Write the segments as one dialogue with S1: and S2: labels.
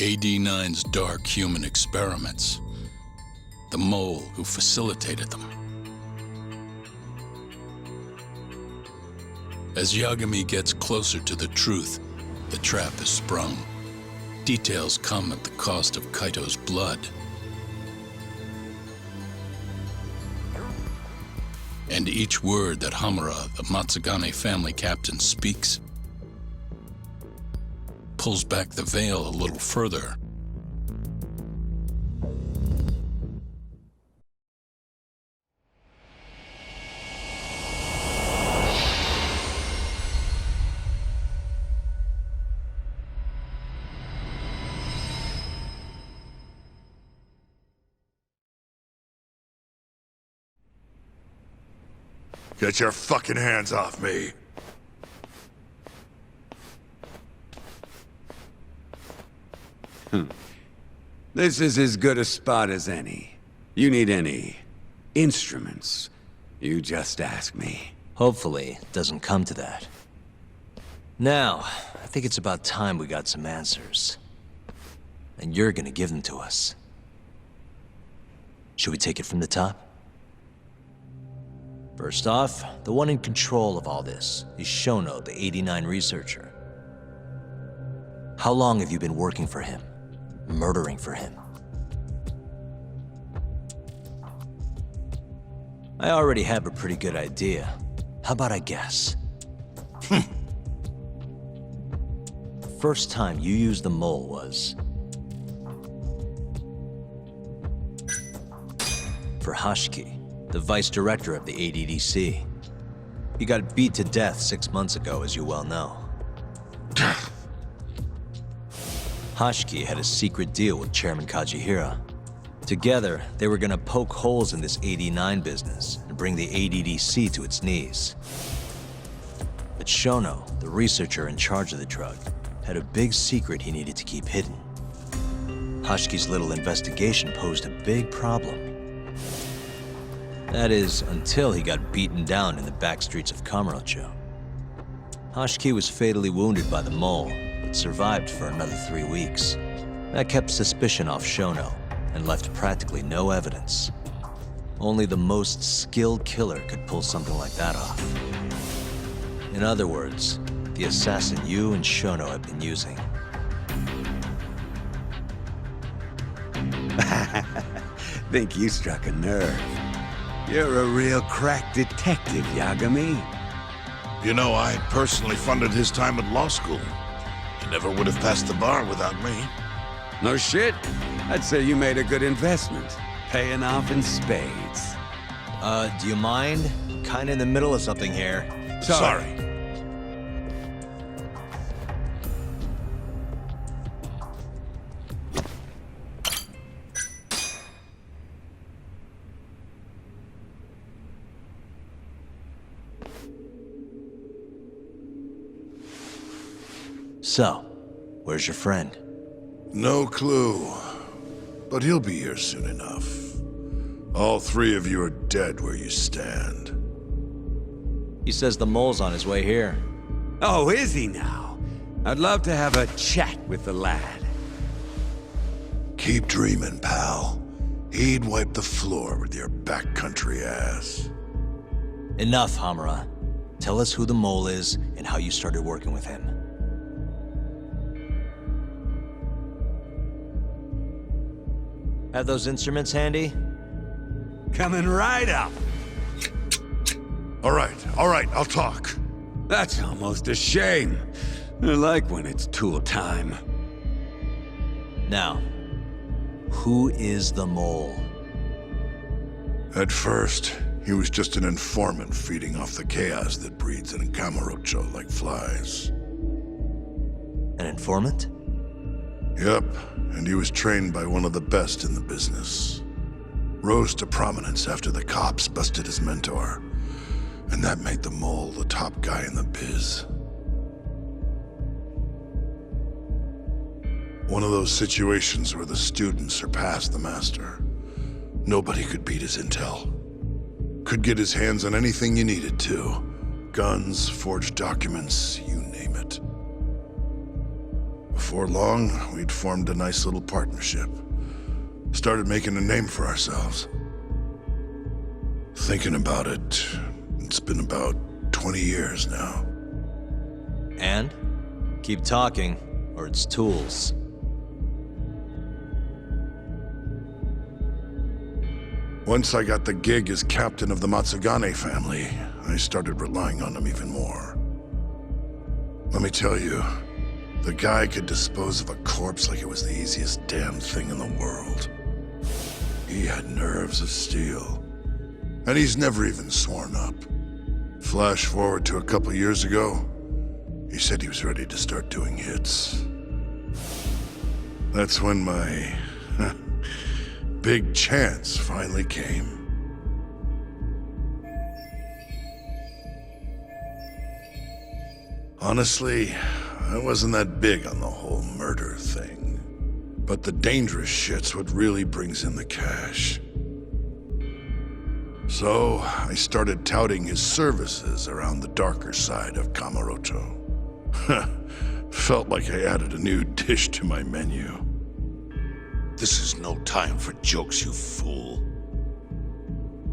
S1: AD-9's dark human experiments. The mole who facilitated them. As Yagami gets closer to the truth, the trap is sprung. Details come at the cost of Kaito's blood. And each word that Hamura, the Matsugane family captain, speaks pulls back the veil a little further.
S2: Get your fucking hands off me!
S3: This is as good a spot as any. You need any instruments, you just ask me.
S4: Hopefully, it doesn't come to that. Now, I think it's about time we got some answers. And you're gonna give them to us. Should we take it from the top? First off, the one in control of all this is Shono, the AD-9 researcher. How long have you been working for him? Murdering for him? I already have a pretty good idea. How about I guess? First time you used the mole was... for Hashiki, the vice director of the ADDC. He got beat to death 6 months ago, as you well know. Hashiki had a secret deal with Chairman Kajihira. Together, they were gonna poke holes in this AD-9 business and bring the ADDC to its knees. But Shono, the researcher in charge of the drug, had a big secret he needed to keep hidden. Hashiki's little investigation posed a big problem. That is, until he got beaten down in the back streets of Kamurocho. Hashiki was fatally wounded by the mole, but survived for another 3 weeks. That kept suspicion off Shono, and left practically no evidence. Only the most skilled killer could pull something like that off. In other words, the assassin you and Shono have been using.
S3: Think you struck a nerve. You're a real crack detective, Yagami.
S2: You know, I personally funded his time at law school. He never would have passed the bar without me.
S3: No shit. I'd say you made a good investment. Paying off in spades.
S4: Do you mind? Kinda in the middle of something here.
S2: Sorry.
S4: So, where's your friend?
S2: No clue. But he'll be here soon enough. All three of you are dead where you stand.
S4: He says the mole's on his way here.
S3: Oh, is he now? I'd love to have a chat with the lad.
S2: Keep dreaming, pal. He'd wipe the floor with your backcountry ass.
S4: Enough, Hamura. Tell us who the mole is and how you started working with him. Have those instruments handy?
S3: Coming right up.
S2: All right, I'll talk.
S3: That's almost a shame. I like when it's tool time.
S4: Now, who is the mole?
S2: At first, he was just an informant feeding off the chaos that breeds in Kamurocho like flies.
S4: An informant?
S2: Yep, and he was trained by one of the best in the business. Rose to prominence after the cops busted his mentor. And that made the mole the top guy in the biz. One of those situations where the student surpassed the master. Nobody could beat his intel. Could get his hands on anything you needed to. Guns, forged documents, you name it. Before long, we'd formed a nice little partnership. Started making a name for ourselves. Thinking about it, it's been about 20 years now.
S4: And? Keep talking, or it's tools.
S2: Once I got the gig as captain of the Matsugane family, I started relying on him even more. Let me tell you, the guy could dispose of a corpse like it was the easiest damn thing in the world. He had nerves of steel, and he's never even sworn up. Flash forward to a couple years ago, he said he was ready to start doing hits. That's when my big chance finally came. Honestly, I wasn't that big on the whole murder thing. But the dangerous shit's what really brings in the cash. So, I started touting his services around the darker side of Kamurocho. Felt like I added a new dish to my menu.
S5: This is no time for jokes, you fool.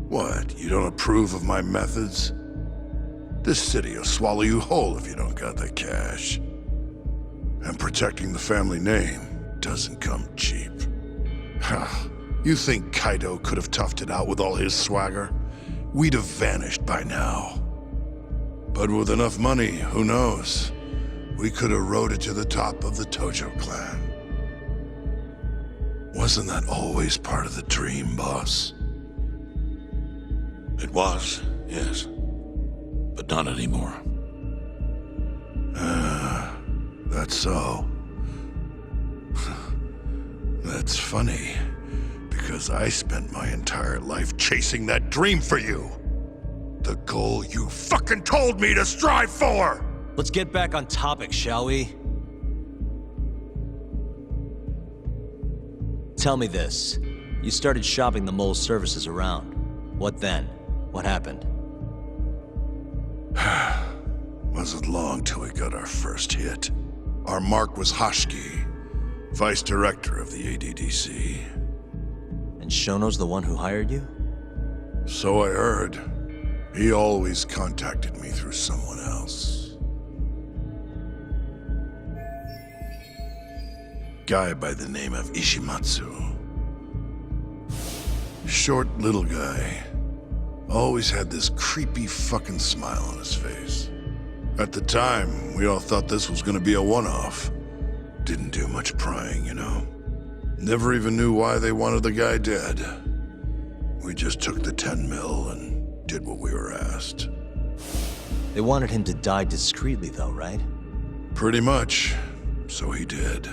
S2: What, you don't approve of my methods? This city will swallow you whole if you don't got the cash. And protecting the family name doesn't come cheap. You think Kaido could have toughed it out with all his swagger? We'd have vanished by now. But with enough money, who knows? We could have rode it to the top of the Tojo clan. Wasn't that always part of the dream, boss?
S5: It was, yes. But not anymore.
S2: That's so. That's funny, because I spent my entire life chasing that dream for you. The goal you fucking told me to strive for!
S4: Let's get back on topic, shall we? Tell me this. You started shopping the mole's services around. What then? What happened?
S2: Wasn't long till we got our first hit. Our mark was Hashki, vice director of the ADDC.
S4: And Shono's the one who hired you?
S2: So I heard. He always contacted me through someone else. Guy by the name of Ishimatsu. Short little guy. Always had this creepy fucking smile on his face. At the time, we all thought this was gonna be a one-off. Didn't do much prying, you know. Never even knew why they wanted the guy dead. We just took the 10 mil and did what we were asked.
S4: They wanted him to die discreetly though, right?
S2: Pretty much. So he did.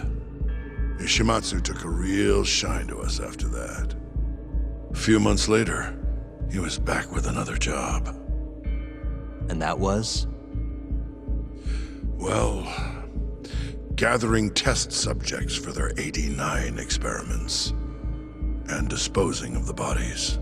S2: Ishimatsu took a real shine to us after that. A few months later, he was back with another job.
S4: And that was?
S2: Well, gathering test subjects for their 89 experiments. And disposing of the bodies.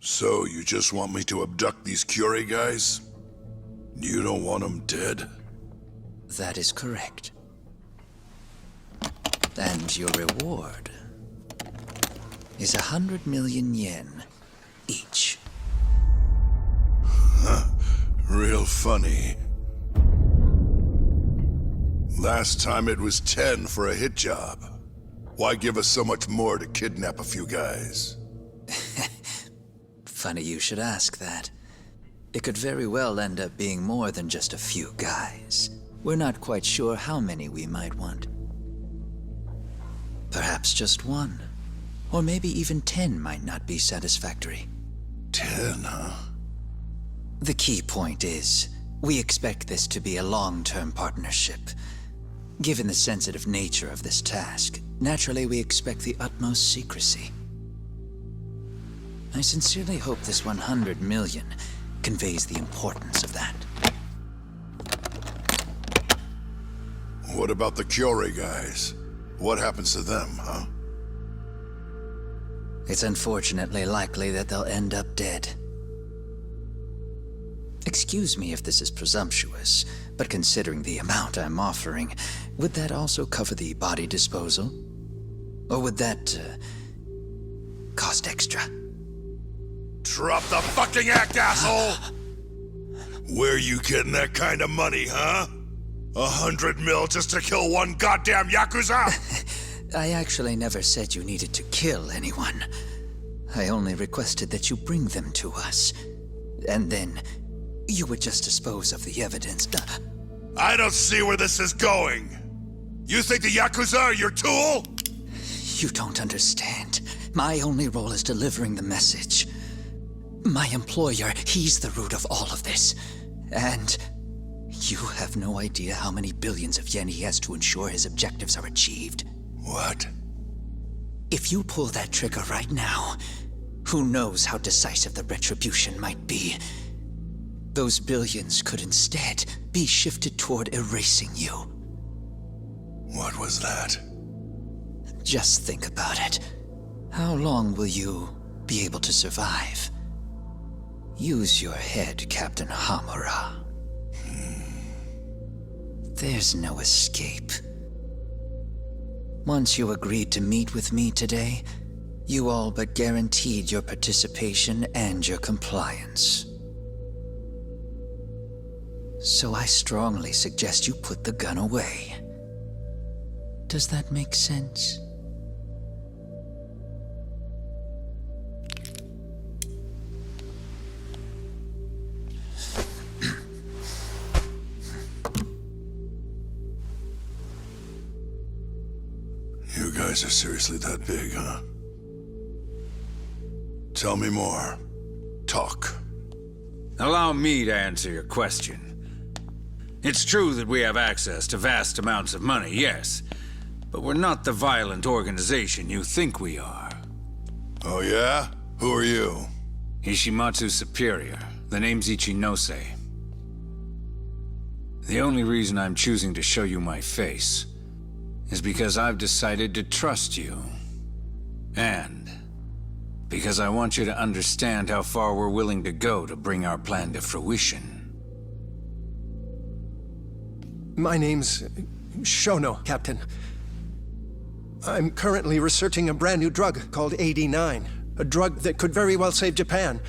S2: So, you just want me to abduct these Curie guys? You don't want them dead?
S6: That is correct. And your reward is 100 million yen each.
S2: Real funny. Last time it was 10 for a hit job. Why give us so much more to kidnap a few guys?
S6: Funny you should ask that. It could very well end up being more than just a few guys. We're not quite sure how many we might want. Perhaps just one. Or maybe even 10 might not be satisfactory.
S2: 10, huh?
S6: The key point is, we expect this to be a long-term partnership. Given the sensitive nature of this task, naturally we expect the utmost secrecy. I sincerely hope this 100 million conveys the importance of that.
S2: What about the Curie guys? What happens to them, huh?
S6: It's unfortunately likely that they'll end up dead. Excuse me if this is presumptuous, but considering the amount I'm offering, would that also cover the body disposal? Or would that, cost extra?
S2: Drop the fucking act, asshole! Where you getting that kind of money, huh? 100 mil just to kill one goddamn Yakuza?
S6: I actually never said you needed to kill anyone. I only requested that you bring them to us. And then, you would just dispose of the evidence.
S2: I don't see where this is going. You think the Yakuza are your tool?
S6: You don't understand. My only role is delivering the message. My employer, he's the root of all of this. And you have no idea how many billions of yen he has to ensure his objectives are achieved.
S2: What?
S6: If you pull that trigger right now, who knows how decisive the retribution might be. Those billions could instead be shifted toward erasing you.
S2: What was that?
S6: Just think about it. How long will you be able to survive? Use your head, Captain Hamura. There's no escape. Once you agreed to meet with me today, you all but guaranteed your participation and your compliance. So I strongly suggest you put the gun away. Does that make sense?
S2: You guys are seriously that big, huh? Tell me more. Talk.
S7: Allow me to answer your question. It's true that we have access to vast amounts of money, yes. But we're not the violent organization you think we are.
S2: Oh yeah? Who are you?
S7: Ishimatsu Superior. The name's Ichinose. The only reason I'm choosing to show you my face is because I've decided to trust you. And because I want you to understand how far we're willing to go to bring our plan to fruition.
S8: My name's Shono, Captain. I'm currently researching a brand new drug called AD9. A drug that could very well save Japan.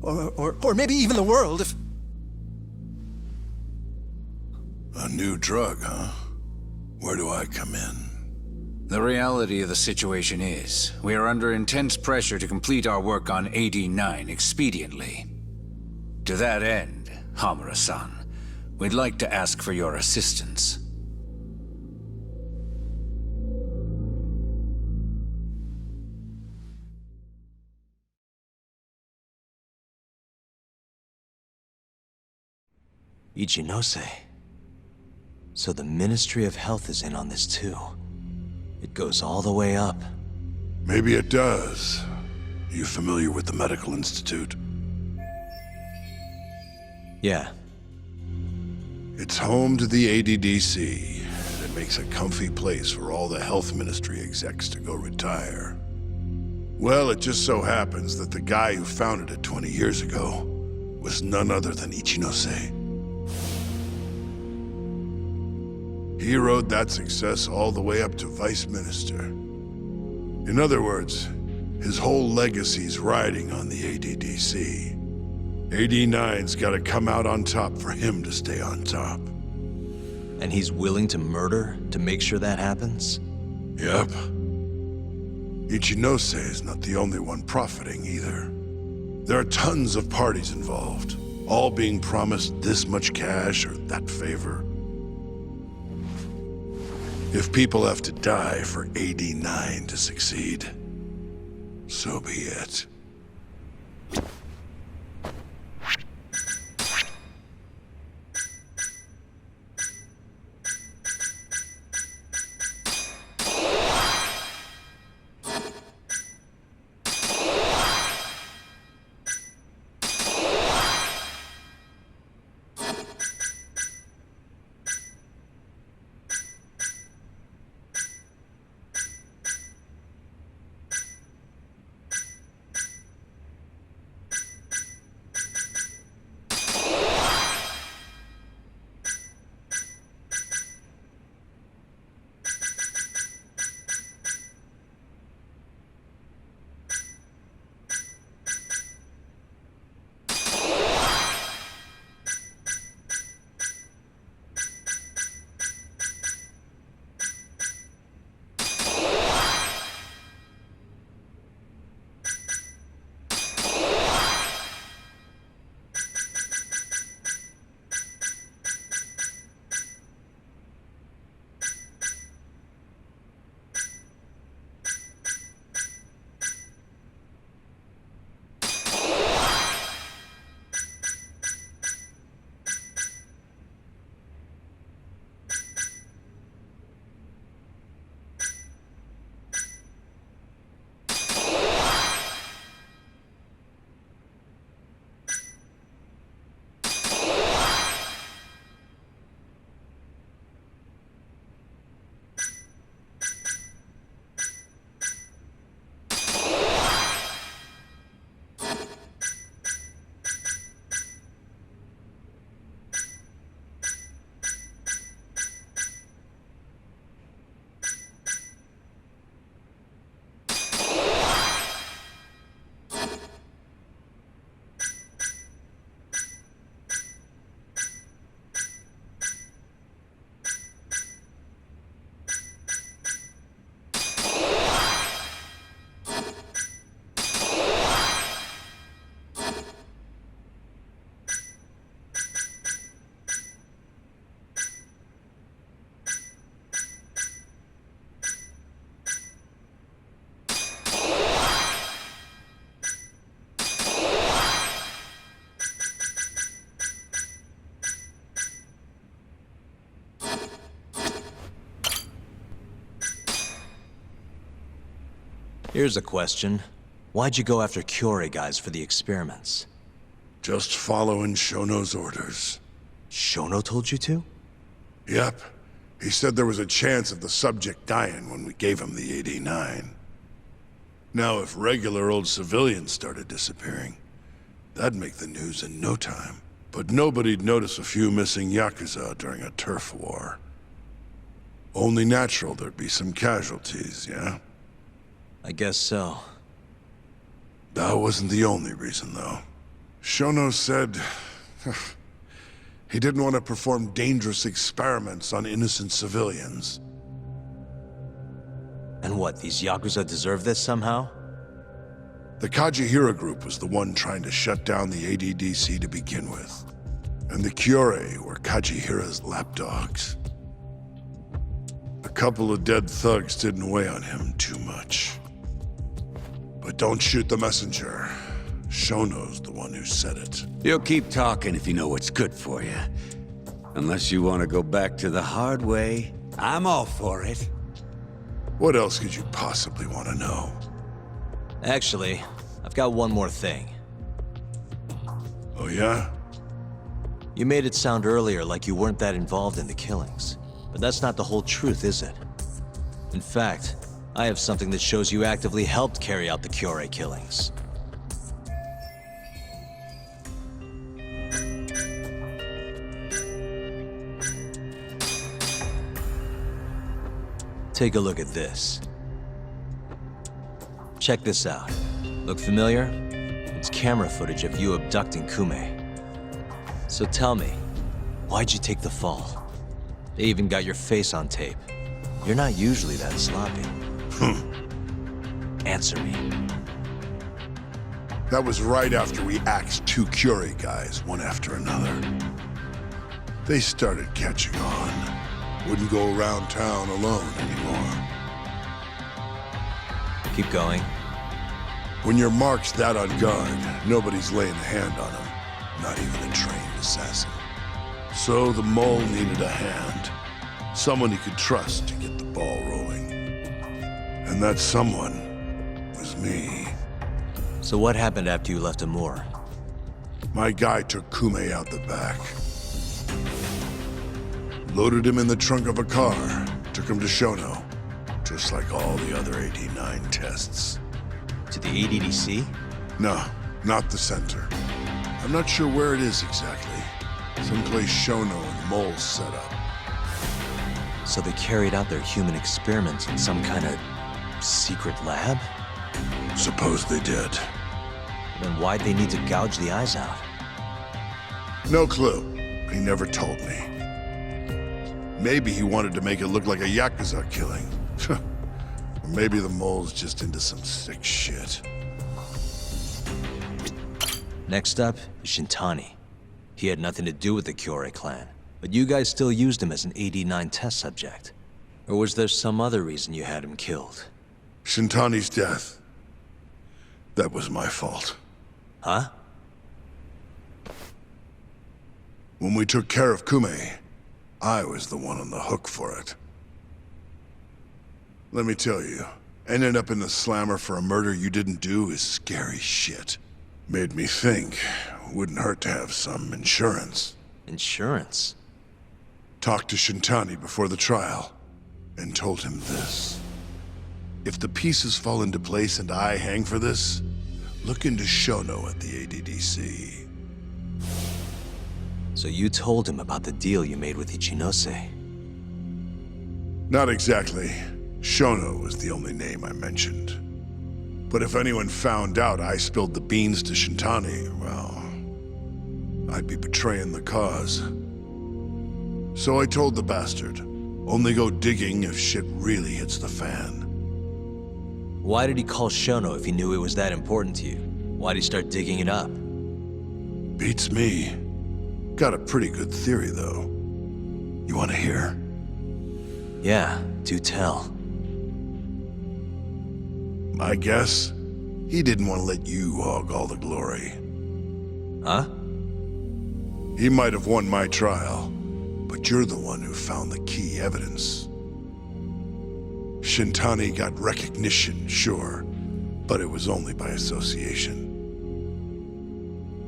S8: Or maybe even the world if...
S2: A new drug, huh? Where do I come in?
S7: The reality of the situation is, we are under intense pressure to complete our work on AD9 expediently. To that end, Hamura-san, we'd like to ask for your assistance.
S4: Ichinose. So the Ministry of Health is in on this too. It goes all the way up.
S2: Maybe it does. You familiar with the Medical Institute?
S4: Yeah.
S2: It's home to the ADDC, and it makes a comfy place for all the Health Ministry execs to go retire. Well, it just so happens that the guy who founded it 20 years ago was none other than Ichinose. He rode that success all the way up to Vice Minister. In other words, his whole legacy's riding on the ADDC. AD9's gotta come out on top for him to stay on top.
S4: And he's willing to murder to make sure that happens?
S2: Yep. Ichinose is not the only one profiting either. There are tons of parties involved, all being promised this much cash or that favor. If people have to die for AD9 to succeed, so be it.
S4: Here's a question. Why'd you go after Kyorei guys for the experiments?
S2: Just following Shono's orders.
S4: Shono told you to?
S2: Yep. He said there was a chance of the subject dying when we gave him the 89. Now, if regular old civilians started disappearing, that'd make the news in no time. But nobody'd notice a few missing Yakuza during a turf war. Only natural there'd be some casualties, yeah?
S4: I guess so.
S2: That wasn't the only reason, though. Shono said he didn't want to perform dangerous experiments on innocent civilians.
S4: And what, these Yakuza deserve this somehow?
S2: The Kajihira group was the one trying to shut down the ADDC to begin with. And the Kyorei were Kajihira's lapdogs. A couple of dead thugs didn't weigh on him too much. But don't shoot the messenger. Shono's the one who said it.
S3: You'll keep talking if you know what's good for you. Unless you want to go back to the hard way, I'm all for it.
S2: What else could you possibly want to know?
S4: Actually, I've got one more thing.
S2: Oh yeah?
S4: You made it sound earlier like you weren't that involved in the killings. But that's not the whole truth, is it? In fact, I have something that shows you actively helped carry out the Kyorei killings. Take a look at this. Check this out. Look familiar? It's camera footage of you abducting Kume. So tell me, why'd you take the fall? They even got your face on tape. You're not usually that sloppy. Answer me.
S2: That was right after we axed 2 Kyorei guys, one after another. They started catching on. Wouldn't go around town alone anymore.
S4: Keep going.
S2: When your mark's that on guard, nobody's laying a hand on him. Not even a trained assassin. So the mole needed a hand. Someone he could trust to get the ball rolling. And that someone was me.
S4: So what happened after you left Amur?
S2: My guy took Kume out the back. Loaded him in the trunk of a car. Took him to Shono. Just like all the other 89 tests.
S4: To the ADDC?
S2: No, not the center. I'm not sure where it is exactly. Someplace Shono and Mole set up.
S4: So they carried out their human experiments in some kind of secret lab?
S2: Suppose they did.
S4: Then why'd they need to gouge the eyes out?
S2: No clue. He never told me. Maybe he wanted to make it look like a Yakuza killing. Or maybe the mole's just into some sick shit.
S4: Next up is Shintani. He had nothing to do with the Kyorei clan, but you guys still used him as an 89 test subject. Or was there some other reason you had him killed?
S2: Shintani's death. That was my fault.
S4: Huh?
S2: When we took care of Kume, I was the one on the hook for it. Let me tell you, ending up in the slammer for a murder you didn't do is scary shit. Made me think, wouldn't hurt to have some insurance.
S4: Insurance?
S2: Talked to Shintani before the trial, and told him this. If the pieces fall into place and I hang for this, look into Shono at the ADDC.
S4: So you told him about the deal you made with Ichinose?
S2: Not exactly. Shono was the only name I mentioned. But if anyone found out I spilled the beans to Shintani, well, I'd be betraying the cause. So I told the bastard, only go digging if shit really hits the fan.
S4: Why did he call Shono if he knew it was that important to you? Why'd he start digging it up?
S2: Beats me. Got a pretty good theory, though. You want to hear?
S4: Yeah, do tell.
S2: My guess? He didn't want to let you hog all the glory.
S4: Huh?
S2: He might have won my trial, but you're the one who found the key evidence. Shintani got recognition, sure, but it was only by association.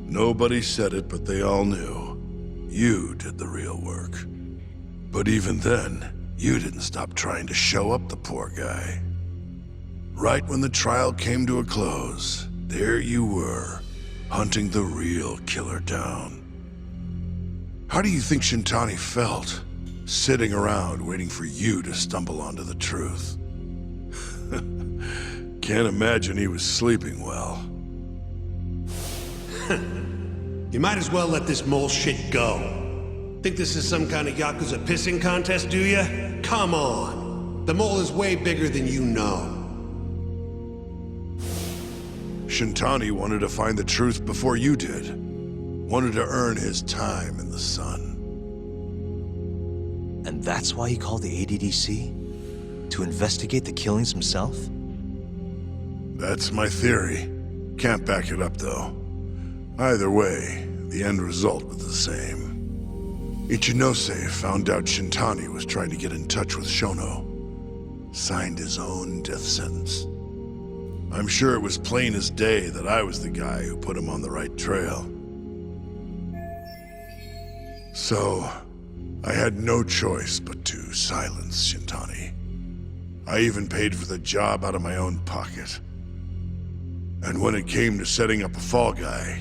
S2: Nobody said it, but they all knew. You did the real work. But even then, you didn't stop trying to show up the poor guy. Right when the trial came to a close, there you were, hunting the real killer down. How do you think Shintani felt, sitting around waiting for you to stumble onto the truth? Can't imagine he was sleeping well.
S9: You might as well let this mole shit go. Think this is some kind of Yakuza pissing contest, do ya? Come on. The mole is way bigger than you know.
S2: Shintani wanted to find the truth before you did. Wanted to earn his time in the sun.
S4: And that's why he called the ADDC? To investigate the killings himself?
S2: That's my theory. Can't back it up, though. Either way, the end result was the same. Ichinose found out Shintani was trying to get in touch with Shono. Signed his own death sentence. I'm sure it was plain as day that I was the guy who put him on the right trail. So, I had no choice but to silence Shintani. I even paid for the job out of my own pocket. And when it came to setting up a fall guy,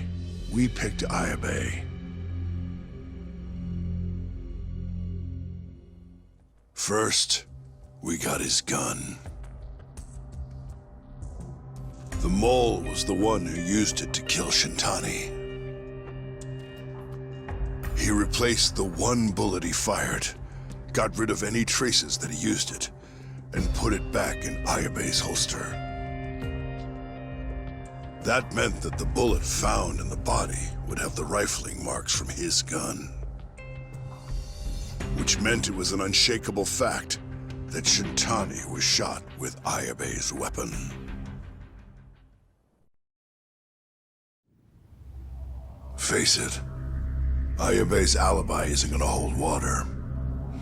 S2: we picked Ayabe. First, we got his gun. The mole was the one who used it to kill Shintani. He replaced the one bullet he fired, got rid of any traces that he used it, and put it back in Ayabe's holster. That meant that the bullet found in the body would have the rifling marks from his gun. Which meant it was an unshakable fact that Shintani was shot with Ayabe's weapon. Face it, Ayabe's alibi isn't gonna hold water.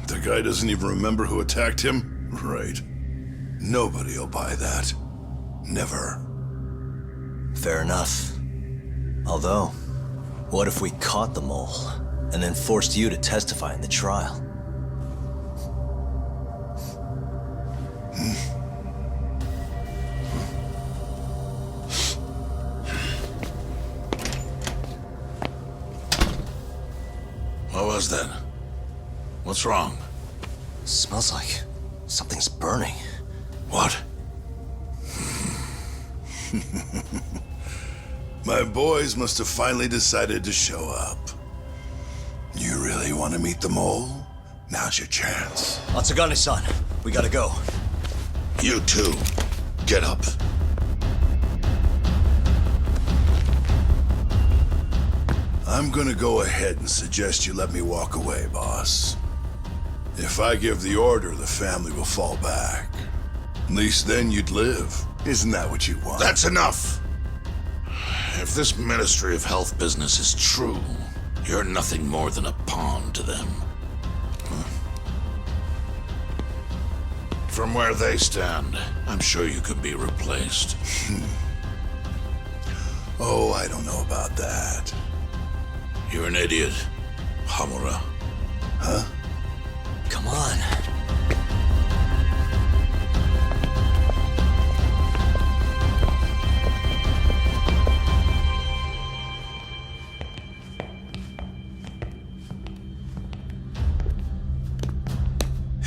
S2: The guy doesn't even remember who attacked him? Right. Nobody'll buy that. Never.
S4: Fair enough. Although, what if we caught the mole, and then forced you to testify in the trial?
S5: What was that? What's wrong?
S4: Smells like something's burning.
S5: What?
S2: My boys must have finally decided to show up. You really want to meet the mole? Now's your chance.
S4: Atsugane-san, we gotta go.
S5: You too. Get up.
S2: I'm gonna go ahead and suggest you let me walk away, boss. If I give the order, the family will fall back. At least then you'd live. Isn't that what you want?
S5: That's enough! If this Ministry of Health business is true, you're nothing more than a pawn to them. From where they stand, I'm sure you could be replaced.
S2: Oh, I don't know about that.
S5: You're an idiot, Hamura.
S2: Huh?
S4: Come on.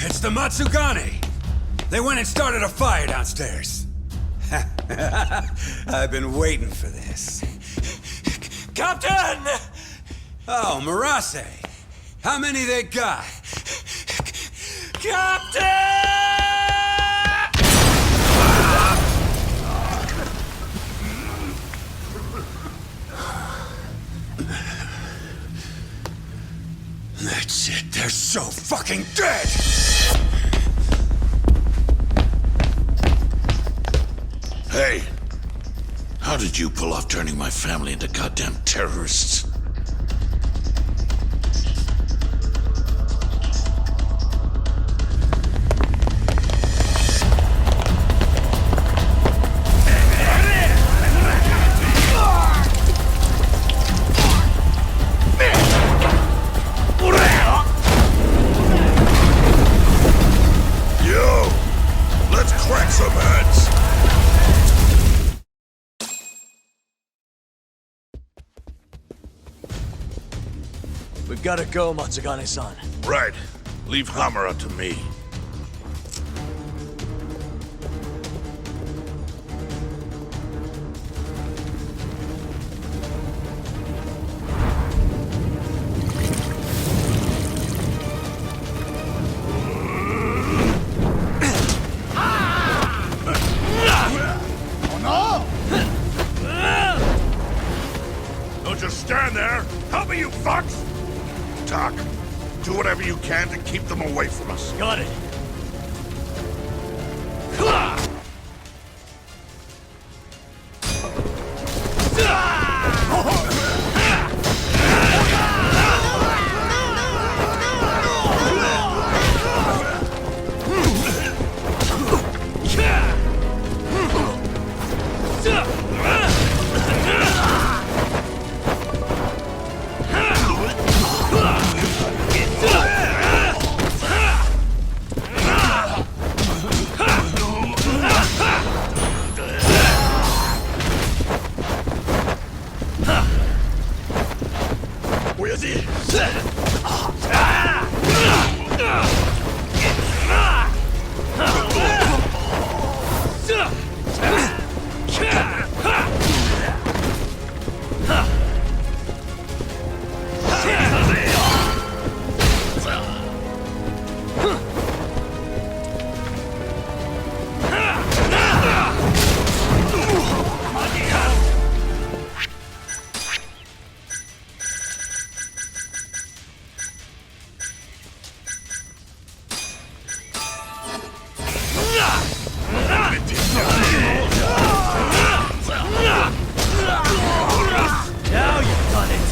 S3: It's the Matsugane! They went and started a fire downstairs. I've been waiting for this. Captain! Oh, Murase. How many they got? Captain! That's it. They're so fucking dead!
S5: Hey! How did you pull off turning my family into goddamn terrorists?
S10: Gotta go, Matsugane-san.
S5: Right. Leave Hamura to me. Don't just stand there! Help me, you fucks! Talk. Do whatever you can to keep them away from us.
S10: Got it. Now you've done it!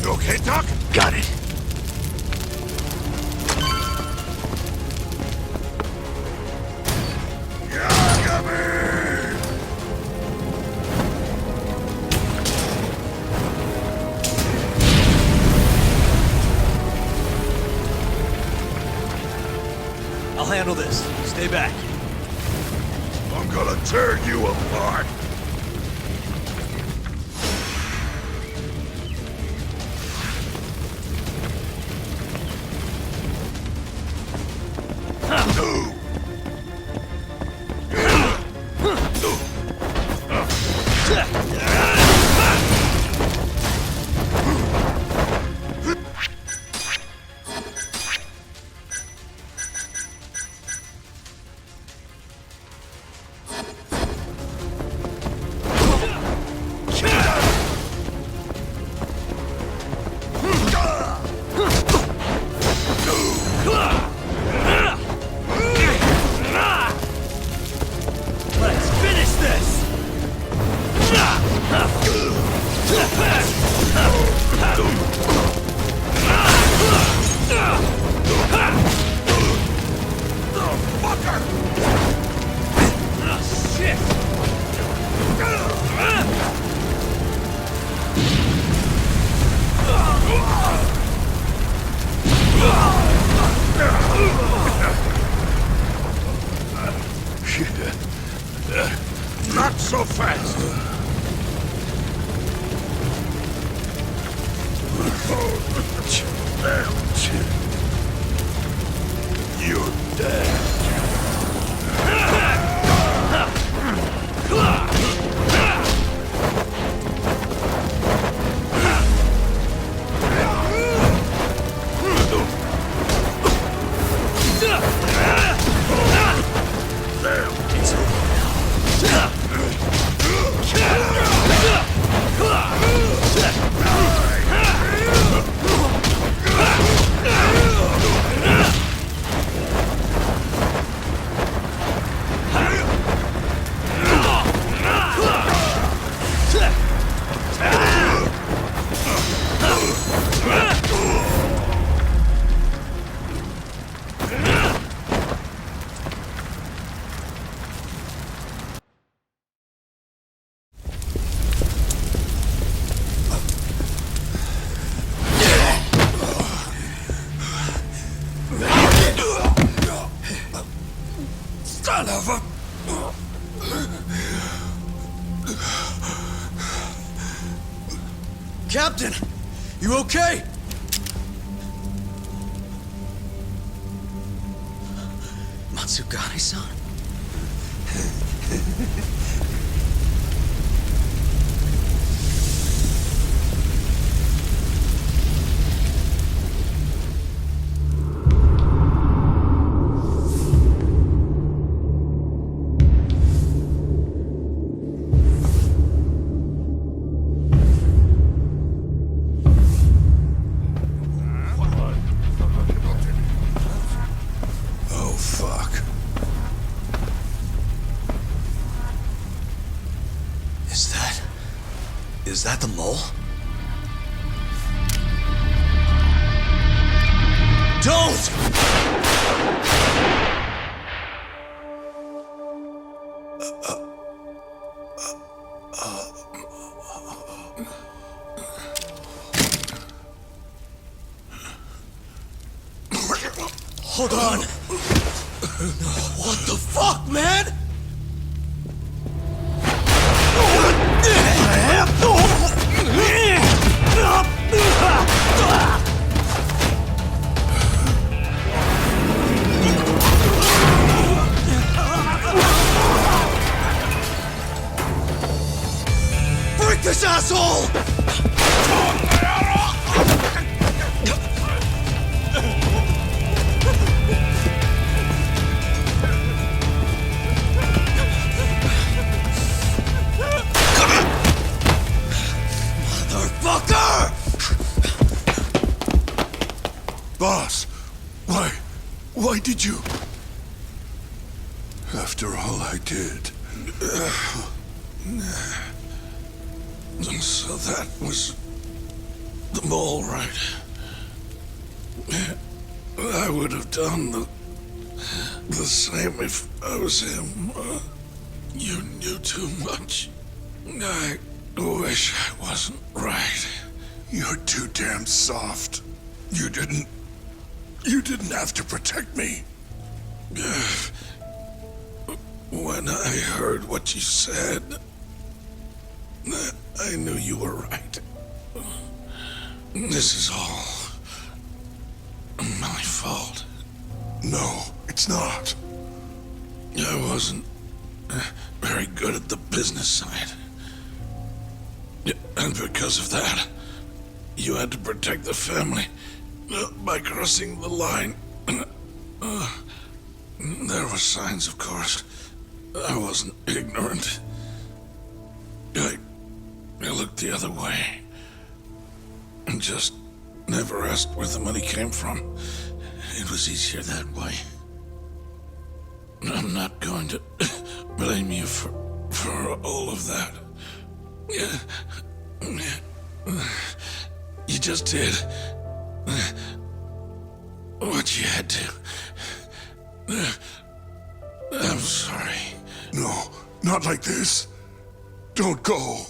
S5: You okay, Doc?
S10: Got it. I'll handle this. Stay back.
S5: I'm gonna tear you apart.
S10: Let's finish this!
S5: Not so fast. You're dead.
S10: Captain! You okay?
S6: Matsugane-san?
S2: Oh, fuck.
S10: Is that the mole? Don't! Hold on! What the fuck, man? Break this asshole! Motherfucker!
S2: Boss, why did you? After all I did.
S5: So that was the mole, right? I would have done the same if I was him. You knew too much. I wish I wasn't right.
S2: You're too damn soft. You didn't have to protect me.
S5: When I heard what you said, I knew you were right. This is all my fault.
S2: No, it's not.
S5: I wasn't very good at the business side. And because of that, you had to protect the family by crossing the line. There were signs, of course. I wasn't ignorant. I looked the other way and just never asked where the money came from. It was easier that way. I'm not going to blame you for all of that. You just did what you had to. I'm sorry.
S2: No, not like this. Don't go.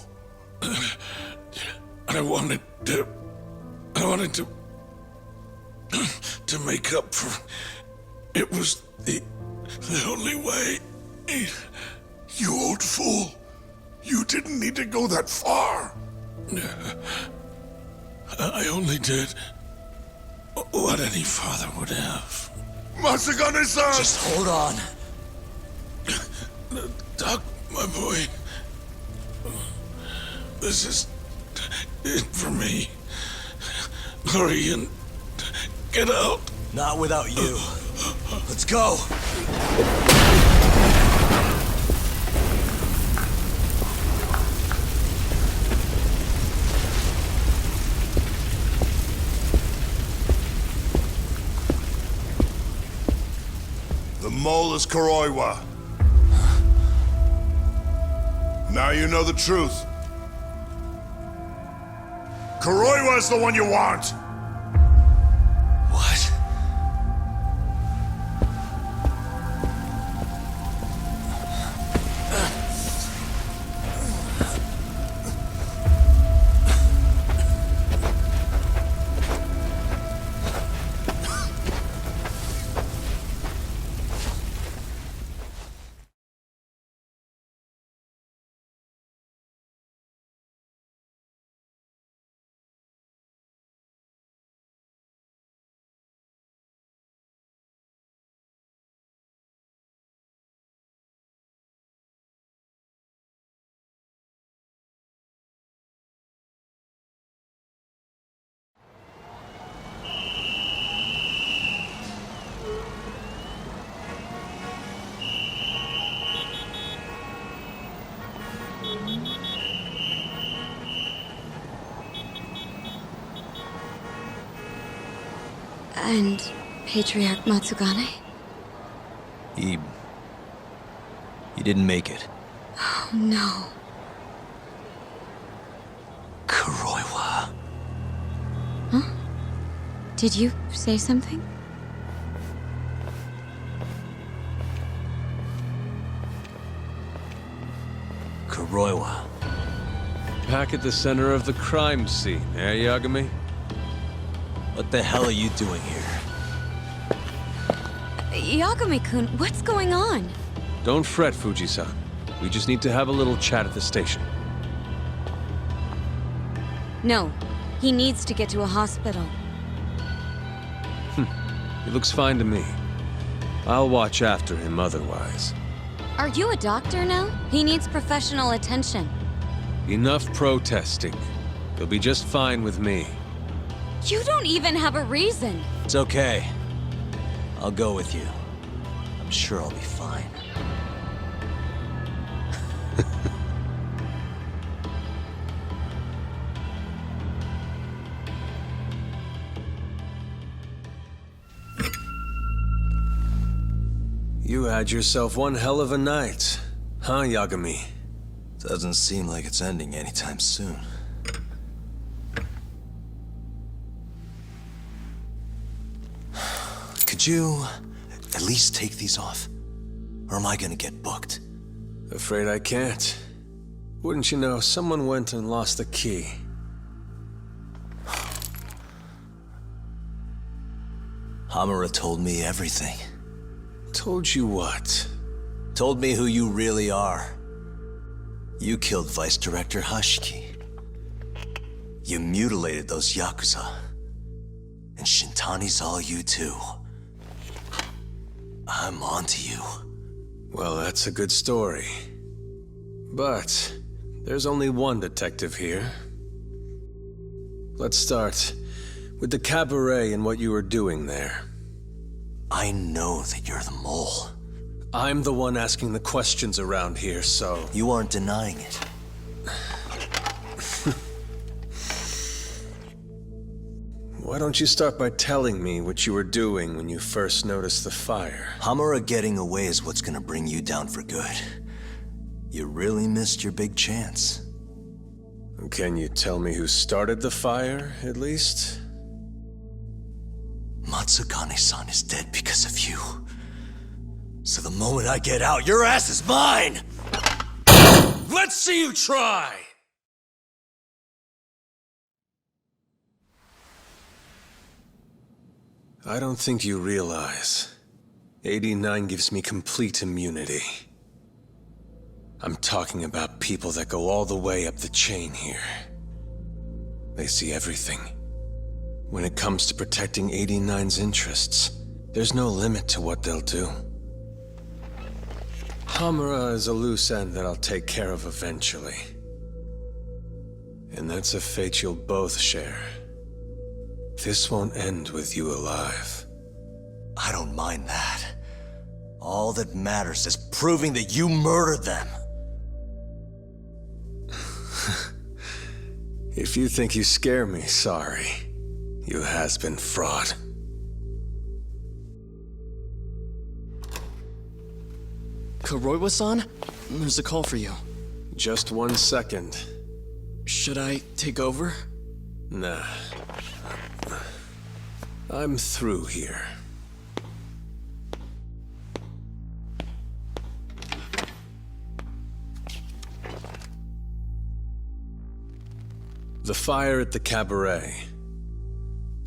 S5: I wanted to make up for. It was the only way.
S2: You old fool. You didn't need to go that far.
S5: I only did what any father would have.
S2: Masagane-san!
S10: Just hold on.
S5: Doc, my boy. This is it for me. Hurry and get out.
S10: Not without you. Let's go.
S2: The mole is Kuroiwa. Now you know the truth. Kuroiwa is the one you want.
S11: And Patriarch Matsugane?
S4: He didn't make it.
S11: Oh no.
S10: Kuroiwa.
S11: Huh? Did you say something?
S10: Kuroiwa.
S12: Back at the center of the crime scene, eh, Yagami?
S4: What the hell are you doing here?
S11: Yagami-kun, what's going on?
S12: Don't fret, Fuji-san. We just need to have a little chat at the station.
S11: No, he needs to get to a hospital.
S12: He looks fine to me. I'll watch after him otherwise.
S11: Are you a doctor now? He needs professional attention.
S12: Enough protesting. He'll be just fine with me.
S11: You don't even have a reason.
S4: It's okay. I'll go with you. I'm sure I'll be fine.
S12: You had yourself one hell of a night, huh, Yagami?
S4: Doesn't seem like it's ending anytime soon. Could you at least take these off? Or am I gonna get booked?
S12: Afraid I can't. Wouldn't you know, someone went and lost the key.
S4: Hamura told me everything.
S12: Told you what?
S4: Told me who you really are. You killed Vice Director Hashiki. You mutilated those Yakuza. And Shintani's all you too. I'm onto you.
S12: Well, that's a good story. But there's only one detective here. Let's start with the cabaret and what you were doing there.
S4: I know that you're the mole.
S12: I'm the one asking the questions around here, so...
S4: You aren't denying it.
S12: Why don't you start by telling me what you were doing when you first noticed the fire?
S4: Hamura getting away is what's gonna bring you down for good. You really missed your big chance.
S12: Can you tell me who started the fire, at least?
S4: Matsugane-san is dead because of you. So the moment I get out, your ass is mine!
S12: Let's see you try! I don't think you realize. 89 gives me complete immunity. I'm talking about people that go all the way up the chain here. They see everything. When it comes to protecting 89's interests, there's no limit to what they'll do. Hamura is a loose end that I'll take care of eventually. And that's a fate you'll both share. This won't end with you alive.
S4: I don't mind that. All that matters is proving that you murdered them.
S12: If you think you scare me, sorry. You has-been fraud.
S13: Kuroiwa-san? There's a call for you.
S12: Just 1 second.
S13: Should I take over?
S12: Nah. I'm through here. The fire at the cabaret.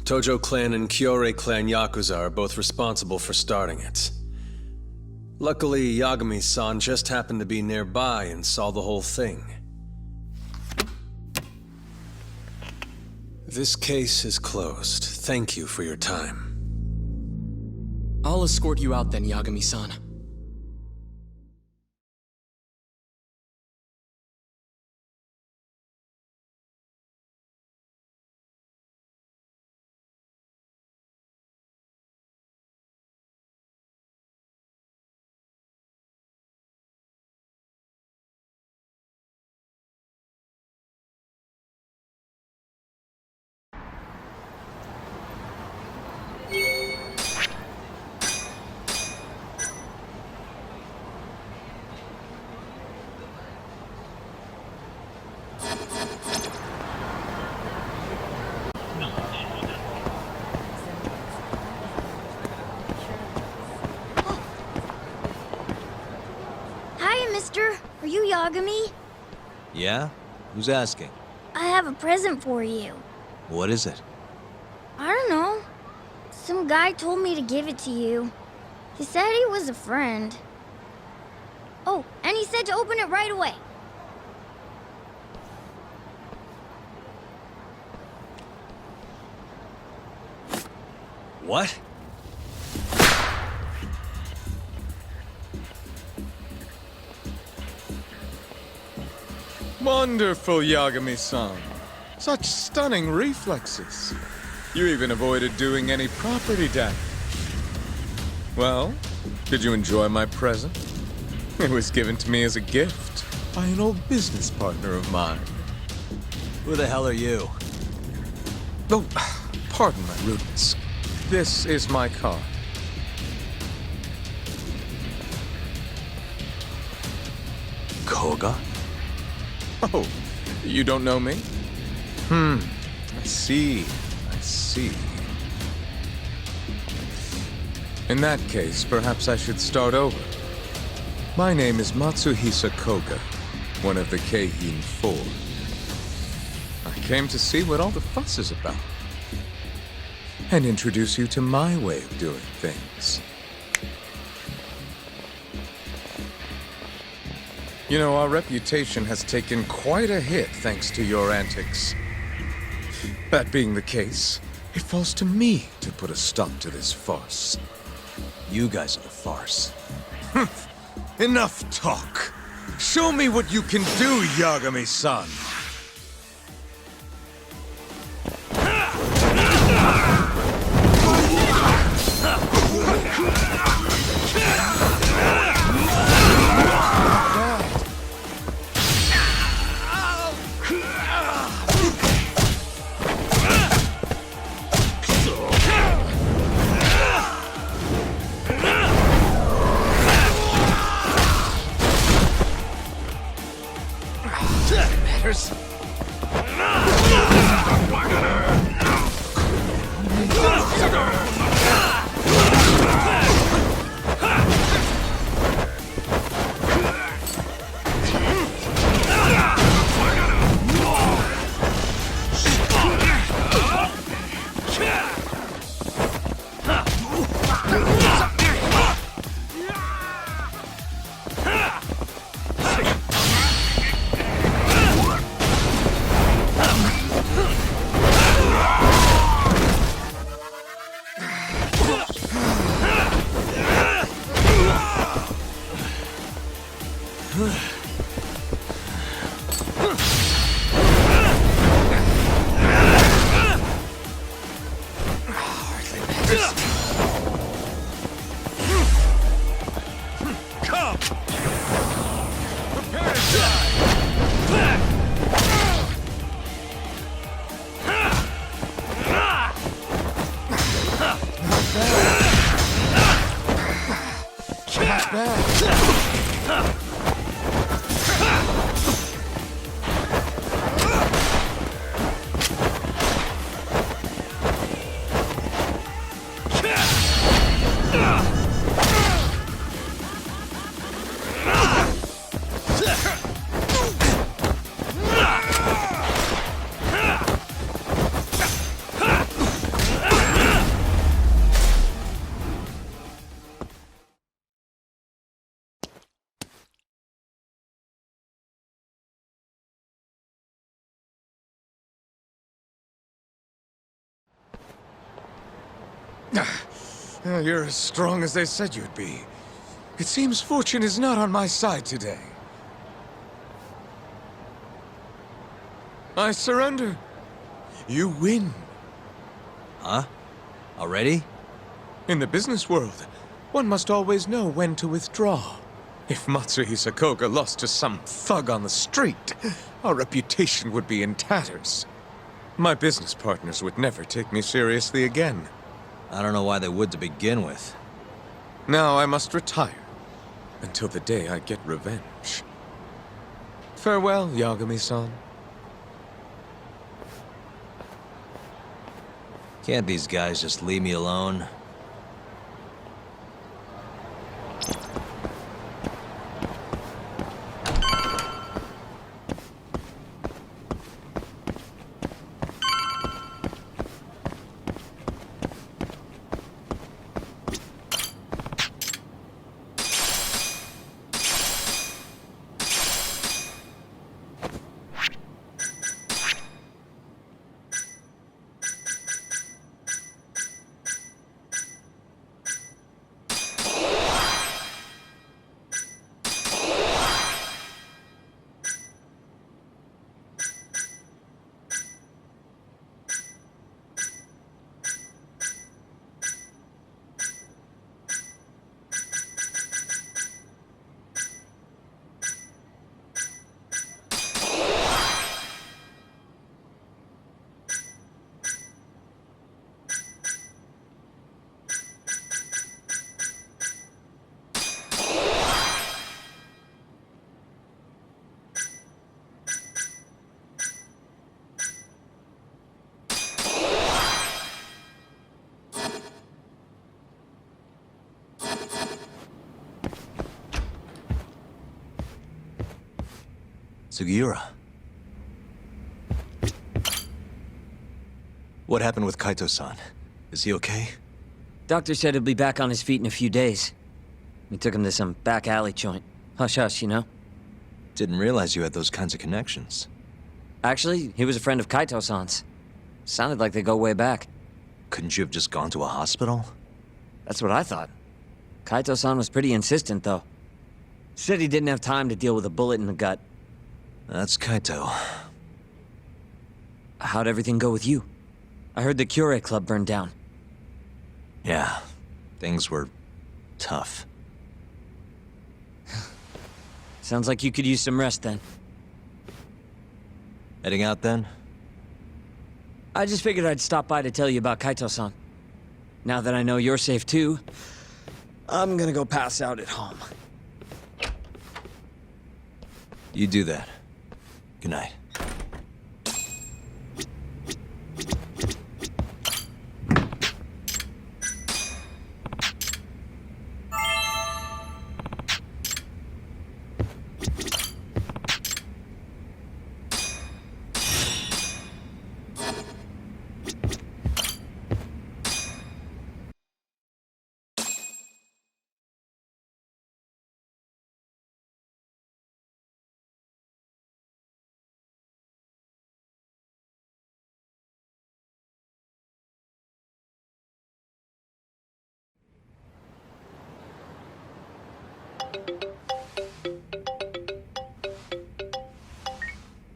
S12: Tojo clan and Kyorei clan Yakuza are both responsible for starting it. Luckily, Yagami-san just happened to be nearby and saw the whole thing. This case is closed. Thank you for your time.
S13: I'll escort you out then, Yagami-san.
S14: Yagami.
S4: Yeah? Who's asking?
S14: I have a present for you.
S4: What is it?
S14: I don't know. Some guy told me to give it to you. He said he was a friend. Oh, and he said to open it right away.
S4: What?
S15: Wonderful, Yagami-san. Such stunning reflexes. You even avoided doing any property damage. Well, did you enjoy my present? It was given to me as a gift by an old business partner of mine.
S4: Who the hell are you?
S15: Oh, pardon my rudeness. This is my card.
S4: Koga?
S15: Oh, you don't know me? I see. I see. In that case, perhaps I should start over. My name is Matsuhisa Koga, one of the Keihin Four. I came to see what all the fuss is about, and introduce you to my way of doing things. You know, our reputation has taken quite a hit thanks to your antics. That being the case, it falls to me to put a stop to this farce.
S4: You guys are the farce.
S15: Enough talk. Show me what you can do, Yagami-san. You're as strong as they said you'd be. It seems fortune is not on my side today. I surrender. You win.
S4: Huh? Already?
S15: In the business world, one must always know when to withdraw. If Matsuhisa Koga lost to some thug on the street, our reputation would be in tatters. My business partners would never take me seriously again.
S4: I don't know why they would to begin with.
S15: Now I must retire, until the day I get revenge. Farewell, Yagami-san.
S4: Can't these guys just leave me alone? Sugiura. What happened with Kaito-san? Is he okay?
S10: Doctor said he'll be back on his feet in a few days. We took him to some back alley joint. Hush-hush, you know?
S4: Didn't realize you had those kinds of connections.
S10: Actually, he was a friend of Kaito-san's. Sounded like they go way back.
S4: Couldn't you have just gone to a hospital?
S10: That's what I thought. Kaito-san was pretty insistent, though. Said he didn't have time to deal with a bullet in the gut.
S4: That's Kaito.
S10: How'd everything go with you? I heard the Cure Club burned down.
S4: Yeah, things were tough.
S10: Sounds like you could use some rest then.
S4: Heading out then?
S10: I just figured I'd stop by to tell you about Kaito-san. Now that I know you're safe too, I'm gonna go pass out at home.
S4: You do that. Good night.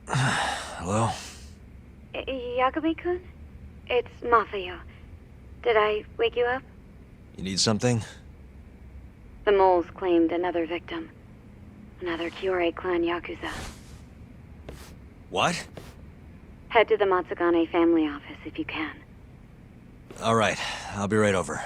S4: Hello?
S16: Yagami-kun? It's Mafuyu. Did I wake you up?
S4: You need something?
S16: The moles claimed another victim. Another Kyorei clan Yakuza.
S4: What?
S16: Head to the Matsugane family office if you can.
S4: All right, I'll be right over.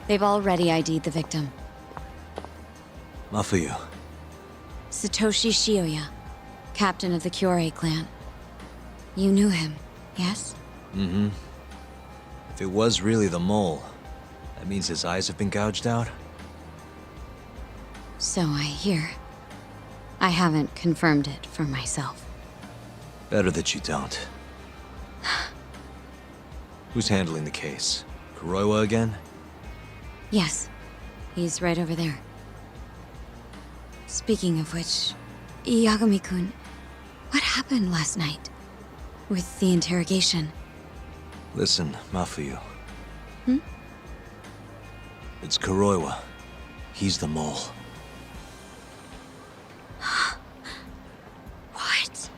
S11: They've already ID'd the victim.
S4: Mafuyu.
S11: Satoshi Shioya, captain of the Kyorei clan. You knew him, yes?
S4: Mm-hmm. If it was really the mole, that means his eyes have been gouged out?
S11: So I hear. I haven't confirmed it for myself.
S4: Better that you don't. Who's handling the case? Kuroiwa again?
S11: Yes, he's right over there. Speaking of which, Yagami-kun, what happened last night? With the interrogation?
S4: Listen, Mafuyu.
S11: Hmm?
S4: It's Kuroiwa. He's the mole.
S11: What?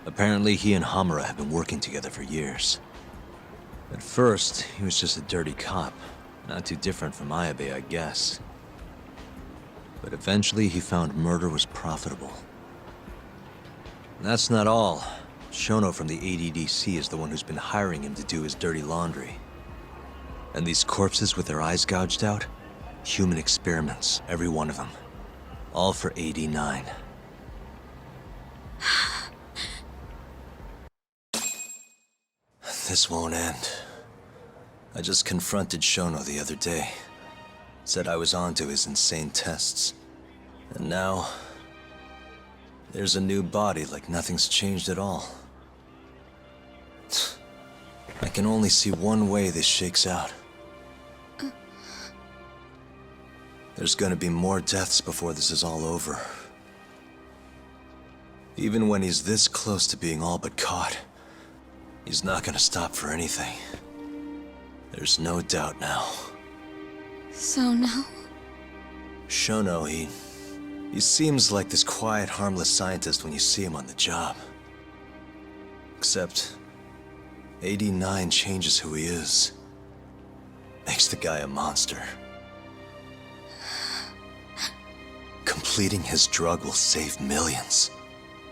S4: Apparently he and Hamura have been working together for years. At first, he was just a dirty cop. Not too different from Ayabe, I guess. But eventually he found murder was profitable. And that's not all. Shono from the ADDC is the one who's been hiring him to do his dirty laundry. And these corpses with their eyes gouged out? Human experiments, every one of them. All for 89. This won't end. I just confronted Shono the other day. Said I was onto his insane tests. And now... there's a new body like nothing's changed at all. I can only see one way this shakes out. There's gonna be more deaths before this is all over. Even when he's this close to being all but caught, he's not gonna stop for anything. There's no doubt now.
S11: So now?
S4: Shono, he seems like this quiet, harmless scientist when you see him on the job. Except, 89 changes who he is. Makes the guy a monster. Completing his drug will save millions,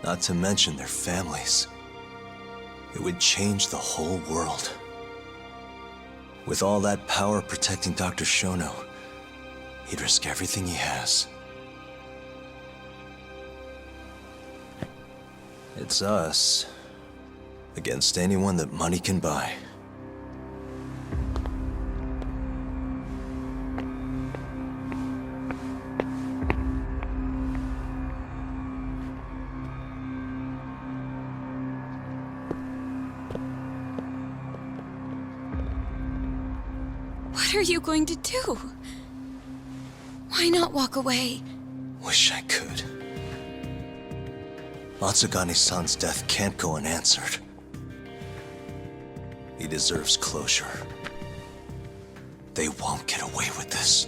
S4: not to mention their families. It would change the whole world. With all that power protecting Dr. Shono, he'd risk everything he has. It's us against anyone that money can buy.
S11: What are you going to do? Why not walk away?
S4: Wish I could. Matsugane-san's death can't go unanswered. He deserves closure. They won't get away with this.